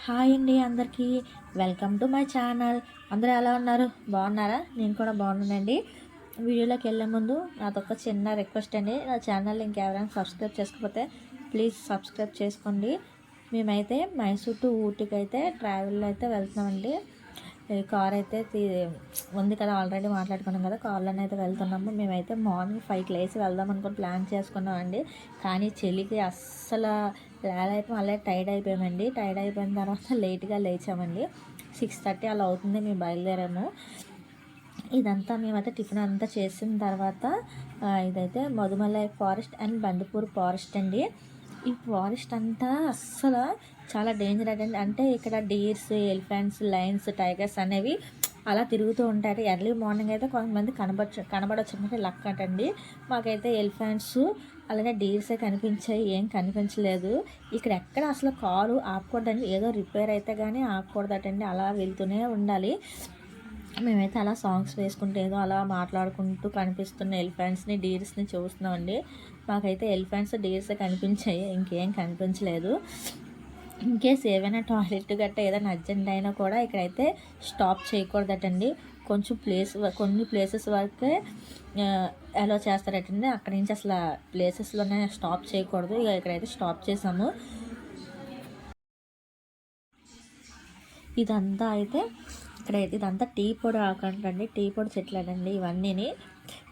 Hi అండి అందరికీ. Welcome to my channel. అందరూ ఎలా ఉన్నారు? బాగున్నారా? నేను కూడా బాగున్నానండి. వీడియోలోకి వెళ్ళే ముందు నాదొక చిన్న రిక్వెస్ట్ అండి. నా ఛానల్ ఇంకెవరైనా సబ్స్క్రైబ్ చేసుకోకపోతే ప్లీజ్ సబ్స్క్రైబ్ చేసుకోండి. మేమైతే మైసూర్ టు ఊటీకి అయితే ట్రావెల్లో అయితే వెళ్తున్నామండి. కార్ అయితే ఉంది కదా, ఆల్రెడీ మాట్లాడుకున్నాం కదా, కార్లోనే అయితే వెళ్తున్నాము. మేమైతే మార్నింగ్ 5కి లేచి వెళ్దాం అనుకుని ప్లాన్ చేసుకున్నామండి. కానీ చలికి అస్సలు లేలైపోయి మళ్ళీ టైర్డ్ అయిపోయామండి. టైర్డ్ అయిపోయిన తర్వాత లేట్గా లేచామండి. 6:30 అలా అవుతుంది మేము బయలుదేరాము. ఇదంతా మేమైతే టిఫిన్ అంతా చేసిన తర్వాత ఇదైతే Mudumalai forest and Bandipur forest అండి. ఈ ఫారెస్ట్ అంతా అస్సలు చాలా డేంజర్ అండి. అంటే ఇక్కడ డీర్స్, ఎలిఫెంట్స్, లయన్స్, టైగర్స్ అనేవి అలా తిరుగుతూ ఉంటాయి. ఎర్లీ మార్నింగ్ అయితే కొంతమంది కనబడొచ్చు అంటే లక్ అటండి. మాకైతే ఎలిఫెంట్స్ అలాగే డీర్సే కనిపించాయి, ఏం కనిపించలేదు. ఇక్కడ ఎక్కడ అసలు కారు ఆపకూడదండి. ఏదో రిపేర్ అయితే కానీ ఆపకూడదటండి. అలా వెళ్తూనే ఉండాలి. మేమైతే అలా సాంగ్స్ వేసుకుంటూ ఏదో అలా మాట్లాడుకుంటూ కనిపిస్తున్న ఎలిఫెంట్స్ని, డీర్స్ని చూస్తున్నామండి. మాకైతే ఎలిఫెంట్స్, డీర్స్ కనిపించాయి, ఇంకేం కనిపించలేదు. ఇన్కేస్ ఏవైనా టాయిలెట్ గట్రా ఏదైనా అర్జెంట్ అయినా కూడా ఇక్కడైతే స్టాప్ చేయకూడదటండి. కొన్ని ప్లేసెస్ వరకే అలో చేస్తారటండి. అక్కడి నుంచి అసలు ప్లేసెస్లోనే స్టాప్ చేయకూడదు. ఇక ఇక్కడైతే స్టాప్ చేసాము. ఇదంతా ఇదంతా టీ పొడి ఆకండి, టీ పొడి చెట్లేనండి ఇవన్నీని.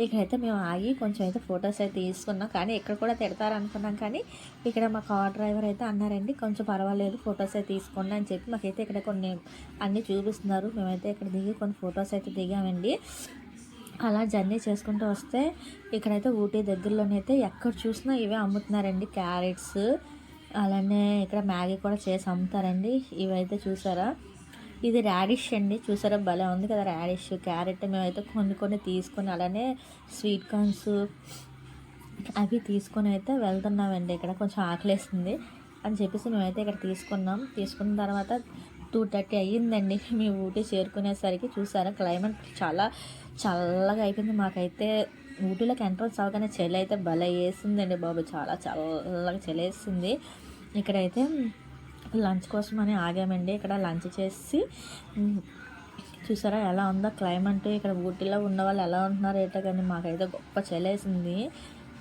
ఇక్కడైతే మేము ఆగి కొంచెం అయితే ఫొటోస్ అయితే తీసుకున్నాం. కానీ ఇక్కడ కూడా తిడతారనుకున్నాం. కానీ ఇక్కడ మా కార్ డ్రైవర్ అయితే అన్నారండి, కొంచెం పర్వాలేదు ఫొటోస్ అయితే తీసుకోండి అని చెప్పి మాకైతే ఇక్కడ కొన్ని అన్నీ చూపిస్తున్నారు. మేమైతే ఇక్కడ దిగి కొన్ని ఫొటోస్ అయితే దిగామండి. అలా జర్నీ చేసుకుంటూ వస్తే ఇక్కడైతే ఊటీ దగ్గరలోనైతే ఎక్కడ చూసినా ఇవే అమ్ముతున్నారండి. క్యారెట్స్, అలానే ఇక్కడ మ్యాగీ కూడా చేసి అమ్ముతారండి. ఇవైతే చూసారా, ఇది రాడిష్ అండి. చూసారా భలే ఉంది కదా రాడిష్, క్యారెట్. మేమైతే కొన్ని తీసుకొని అలానే స్వీట్ కార్న్స్ అవి తీసుకొని అయితే వెళ్తున్నామండి. ఇక్కడ కొంచెం ఆకలేస్తుంది అని చెప్పేసి మేమైతే ఇక్కడ తీసుకున్న తర్వాత 2:30 అయ్యిందండి మేము ఊటీ చేరుకునేసరికి. చూసారా క్లైమేట్ చాలా చల్లగా అయిపోయింది. మాకైతే ఊటీలోకి ఎంట్రన్స్ అవగానే చలి అయితే భలే వేసిందండి బాబు, చాలా చల్లగా చలి వేసింది. ఇక్కడైతే లంచ్ కోసమని ఆగామండి. ఇక్కడ లంచ్ చేసి చూసారా ఎలా ఉందో క్లైమేట్. ఇక్కడ ఊటీలో ఉన్న వాళ్ళు ఎలా ఉంటున్నారు ఏంటో కానీ మాకైతే గొప్ప చలి వేసింది,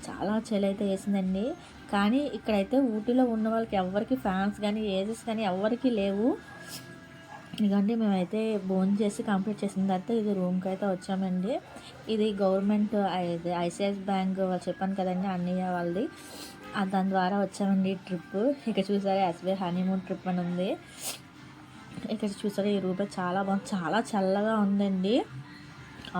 చాలా చలి అయితే వేసిందండి. కానీ ఇక్కడైతే ఊటీలో ఉన్న వాళ్ళకి ఎవరికి ఫ్యాన్స్ కానీ ఏసీస్ కానీ ఎవరికి లేవు. ఎందుకంటే మేమైతే భోజనం చేసి కంప్లీట్ చేసిన తర్వాత ఇది రూమ్కి అయితే వచ్చామండి. ఇది గవర్నమెంట్ ఐసిఐసిఐ బ్యాంక్ చెప్పాను కదండి, అన్నయ్య వాళ్ళది. దాని ద్వారా వచ్చామండి ట్రిప్. ఇక్కడ చూసారా ఎస్బీఐ హనీమూన్ ట్రిప్ అని ఉంది. ఇక్కడ చూసారా ఈ రూమ్ చాలా బాగుంది, చాలా చల్లగా ఉందండి.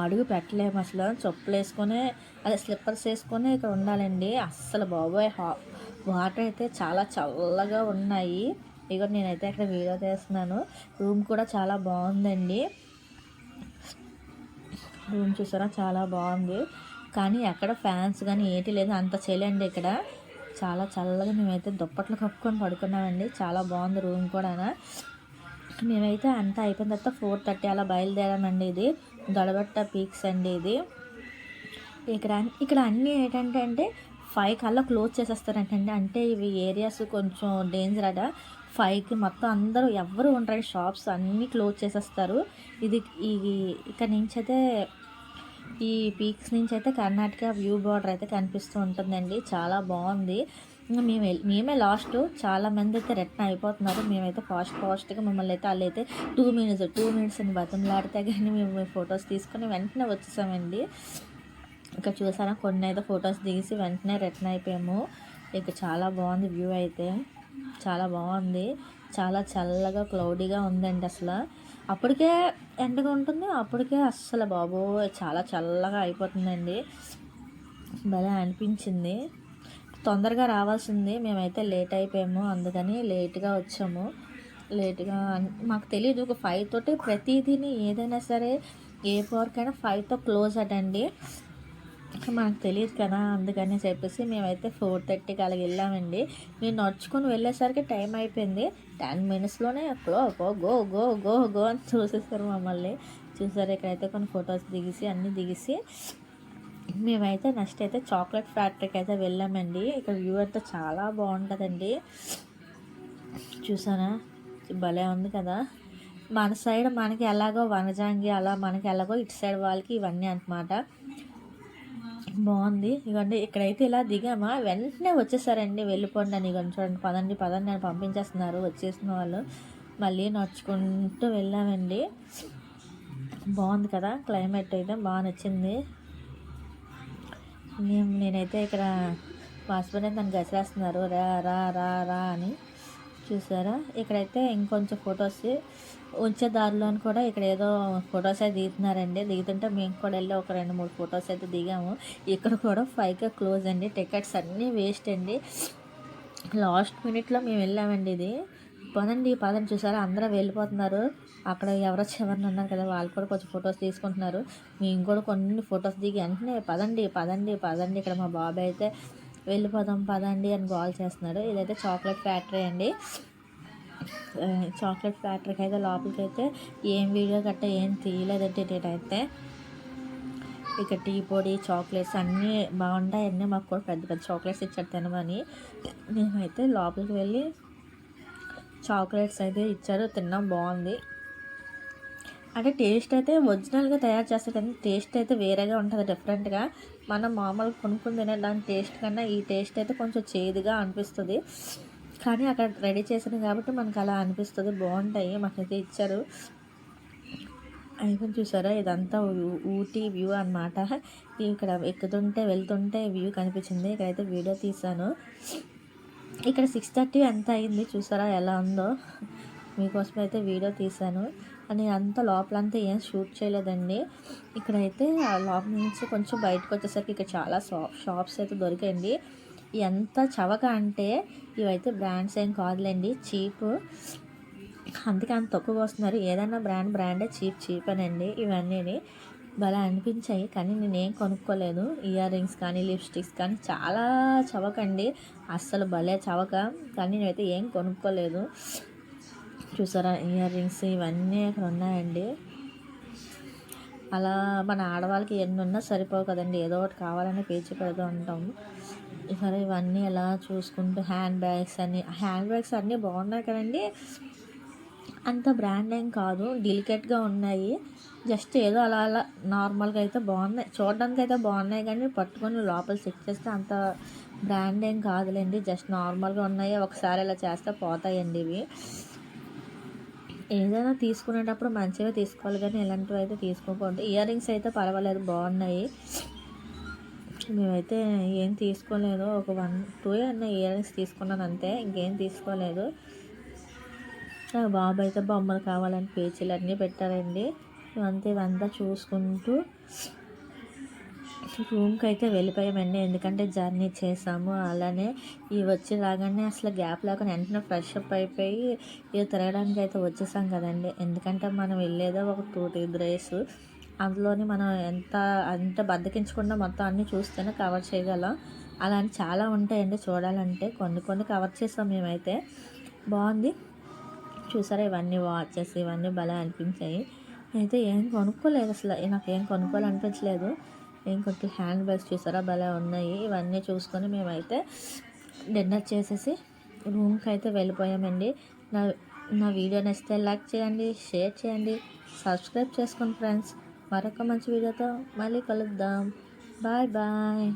అడుగు పెట్టలేము అసలు. చెప్పులు వేసుకొని అదే స్లిప్పర్స్ వేసుకొని ఇక్కడ ఉండాలండి. అస్సలు బాబోయ్ వాటర్ అయితే చాలా చల్లగా ఉన్నాయి. ఇక నేనైతే అక్కడ వీడియో తీస్తున్నాను. రూమ్ కూడా చాలా బాగుందండి. రూమ్ చూసారా చాలా బాగుంది. కానీ ఎక్కడ ఫ్యాన్స్ కానీ ఏటి లేదు, అంత చలి అండి ఇక్కడ. చాలా చల్లగా మేమైతే దుప్పట్లు కప్పుకొని పడుకున్నామండి. చాలా బాగుంది రూమ్ కూడా. మేమైతే అంతా అయిపోయిన తర్వాత 4:30 అలా బయలుదేరామండి. ఇది దొడబట్ట పీక్స్ అండి. ఇది ఇక్కడ అన్నీ ఏంటంటే 5 కల్లా క్లోజ్ చేసేస్తారంటండి. అంటే ఇవి ఏరియాస్ కొంచెం డేంజర్ అట. 5కి మొత్తం అందరూ ఎవరు ఉంటారు, షాప్స్ అన్నీ క్లోజ్ చేసేస్తారు. ఇక్కడ నుంచి అయితే ఈ పీక్స్ నుంచి అయితే కర్ణాటక వ్యూ బార్డర్ అయితే కనిపిస్తూ ఉంటుందండి. చాలా బాగుంది. మేమే లాస్ట్. చాలామంది అయితే రిటర్న్ అయిపోతున్నారు. మేమైతే ఫాస్ట్గా మమ్మల్ని అయితే వాళ్ళు అయితే 2 మినిట్స్ అని బతంలాడితే కానీ మేము ఫొటోస్ తీసుకొని వెంటనే వచ్చేసామండి. ఇక్కడ చూసారా కొన్ని అయితే ఫొటోస్ దిగేసి వెంటనే రిటర్న్ అయిపోయాము. ఇక చాలా బాగుంది వ్యూ అయితే, చాలా బాగుంది. చాలా చల్లగా క్లౌడీగా ఉందండి. అసలు అప్పటికే ఎండగా ఉంటుంది, అప్పటికే అస్సలు బాబో చాలా చల్లగా అయిపోతుందండి. భలే అనిపించింది. తొందరగా రావాల్సింది, మేమైతే లేట్ అయిపోయాము, అందుకని లేట్గా వచ్చాము. మాకు తెలియదు. ఒక 5 తోటి ప్రతిదీని ఏదైనా సరే ఏ పార్కైనా 5తో క్లోజ్ అటండి. మనకు తెలియదు కదా, అందుకని చెప్పేసి మేమైతే 4:30కి అలాగ వెళ్ళామండి. మేము నడుచుకొని వెళ్ళేసరికి టైం అయిపోయింది. 10 మినిట్స్లోనే గో అని చూసేస్తారు మమ్మల్ని. చూసారు ఇక్కడైతే కొన్ని ఫొటోస్ అన్నీ దిగేసి మేమైతే నెక్స్ట్ అయితే చాక్లెట్ ఫ్యాక్టరీకి అయితే వెళ్ళామండి. ఇక్కడ వ్యూ అయితే చాలా బాగుంటుందండి. చూసారా భలే ఉంది కదా. మన సైడ్ మనకి ఎలాగో వనజాంగి అలా మనకి ఎలాగో ఇటు సైడ్ వాళ్ళకి ఇవన్నీ అనమాట. బాగుంది. ఇవ్వండి ఇక్కడైతే ఇలా దిగామా వెంటనే వచ్చేసారండి, వెళ్ళిపోండి అని. ఇవ్వండి చూడండి, పదండి పదండి అని పంపించేస్తున్నారు వచ్చేసిన వాళ్ళు. మళ్ళీ నడుచుకుంటూ వెళ్ళామండి. బాగుంది కదా, క్లైమేట్ అయితే బాగా నచ్చింది. నేనైతే ఇక్కడ మా హస్బెండ్ అయితే నన్ను గసిరేస్తున్నారు, రా రా రా రా అని. చూసారా, ఇక్కడైతే ఇంకొంచెం ఫొటోస్ ఉంచే దారిలోని కూడా ఇక్కడ ఏదో ఫొటోస్ అయితే దిగుతున్నారండి. దిగుతుంటే మేము కూడా వెళ్ళి ఒక 2-3 ఫొటోస్ అయితే దిగాము. ఇక్కడ కూడా 5కే క్లోజ్ అండి, టికెట్స్ అన్నీ వేస్ట్ అండి. లాస్ట్ మినిట్లో మేము వెళ్ళామండి. ఇది పదండి పదండి, చూసారా అందరూ వెళ్ళిపోతున్నారు. అక్కడ ఎవరో చివరిని ఉన్నారు కదా, వాళ్ళు కూడా కొంచెం ఫొటోస్ తీసుకుంటున్నారు. మేము కూడా కొన్ని ఫొటోస్ దిగి వెంటనే పదండి పదండి పదండి. ఇక్కడ మా బాబాయ్ అయితే వెళ్ళిపోదాం పదండి అని గోల్ చేస్తున్నాడు. ఇదైతే చాక్లెట్ ఫ్యాక్టరీ అండి. చాక్లెట్ ఫ్యాక్టరీకి అయితే లోపలికి అయితే ఏం వీడియో గట్ట ఏం తీయలేదండి నేనైతే. ఇక టీ పొడి చాక్లెట్స్ అన్నీ బాగుంటాయి. అన్నీ మాకు కూడా పెద్ద పెద్ద చాక్లెట్స్ ఇచ్చారు తినమని. మేమైతే లోపలికి వెళ్ళి చాక్లెట్స్ అయితే ఇచ్చారు, తిన్నాం. బాగుంది అంటే టేస్ట్ అయితే ఒరిజినల్గా తయారు చేస్తారు కానీ టేస్ట్ అయితే వేరేగా ఉంటుంది, డిఫరెంట్గా. మనం మామూలుగా కొనుక్కుని తినే దాని టేస్ట్ కన్నా ఈ టేస్ట్ అయితే కొంచెం చేదుగా అనిపిస్తుంది. కానీ అక్కడ రెడీ చేసినవి కాబట్టి మనకు అలా అనిపిస్తుంది. బాగుంటాయి, మాకైతే ఇచ్చారు. అయిపోయి చూసారా, ఇదంతా ఊటీ వ్యూ అనమాట. ఇక్కడ ఎక్కుతుంటే వెళ్తుంటే వ్యూ కనిపించింది. ఇక్కడైతే వీడియో తీసాను. ఇక్కడ 6:30 ఎంత అయింది చూసారా ఎలా ఉందో. మీకోసం అయితే వీడియో తీసాను. అని అంతా లోపలంతా ఏం షూట్ చేయలేదండి. ఇక్కడైతే లోపల నుంచి కొంచెం బయటకు వచ్చేసరికి ఇక్కడ చాలా షాప్స్ అయితే దొరికాయండి. ఎంత చవక అంటే ఇవైతే బ్రాండ్స్ ఏం కాదులేండి, చీప్. అందుకే అంత తక్కువ వస్తున్నారు. ఏదైనా బ్రాండే చీప్ అనండి. ఇవన్నీ భలే అనిపించాయి కానీ నేనేం కొనుక్కోలేదు. ఇయర్ రింగ్స్ కానీ లిప్స్టిక్స్ కానీ చాలా చవకండి, అస్సలు భలే చవక. కానీ నేనైతే ఏం కొనుక్కోలేదు. చూసారా, ఇయర్ రింగ్స్ ఇవన్నీ అక్కడ ఉన్నాయండి. అలా మన ఆడవాళ్ళకి ఎన్ని ఉన్నా సరిపోవు కదండి, ఏదో ఒకటి కావాలని పేచి పెడుతూ ఉంటాం. సరే ఇవన్నీ ఎలా చూసుకుంటూ హ్యాండ్ బ్యాగ్స్ అన్నీ బాగున్నాయి కదండి. అంత బ్రాండ్ ఏం కాదు, డెలికేట్గా ఉన్నాయి. జస్ట్ ఏదో అలా అలా నార్మల్గా అయితే బాగున్నాయి, చూడడానికి అయితే బాగున్నాయి. కానీ పట్టుకొని లోపల చెక్ చేస్తే అంత బ్రాండ్ ఏం కాదులేండి, జస్ట్ నార్మల్గా ఉన్నాయి. ఒకసారి ఇలా చేస్తే పోతాయండి ఇవి. ఏదైనా తీసుకునేటప్పుడు మంచిగా తీసుకోవాలి కానీ ఇలాంటివి అయితే తీసుకోకూడదు. ఇయర్ రింగ్స్ అయితే పర్వాలేదు, బాగున్నాయి. మేమైతే ఏం తీసుకోలేదు, ఒక 1-2 అన్న ఇయర్ రింగ్స్ తీసుకున్నాను అంతే, ఇంకేం తీసుకోలేదు. బాబు అయితే బొమ్మలు కావాలని పేచీలు అన్నీ పెట్టారండి. ఇవంతా చూసుకుంటూ రూమ్కి అయితే వెళ్ళిపోయామండి. ఎందుకంటే జర్నీ చేసాము. అలానే వచ్చి రాగానే అసలు గ్యాప్ లేకుండా వెంటనే ఫ్రెష్ అప్ అయిపోయి తిరగడానికి అయితే వచ్చేసాం కదండి. ఎందుకంటే మనం వెళ్ళేదో ఒక 2-3 డేస్, అందులోని మనం అంత బద్దకించకుండా మొత్తం అన్నీ చూస్తేనే కవర్ చేయగలం. అలాంటి చాలా ఉంటాయండి చూడాలంటే. కొన్ని కవర్ చేసాం మేమైతే. బాగుంది చూసారా, ఇవన్నీ వాచెస్ ఇవన్నీ భలే అనిపించాయి. అయితే ఏం కొనుక్కోలేదు, అసలు నాకేం కొనుక్కోవాలనిపించలేదు. ఇంకొకటి హ్యాండ్ బ్యాగ్స్ చూసారా భలే ఉన్నాయి. ఇవన్నీ చూసుకొని మేమైతే డిన్నర్ చేసేసి రూమ్కి అయితే వెళ్ళిపోయామండి. నా వీడియో నచ్చితే లైక్ చేయండి, షేర్ చేయండి, సబ్స్క్రైబ్ చేసుకోండి ఫ్రెండ్స్. మరొక మంచి వీడియోతో మళ్ళీ కలుద్దాం. Bye bye.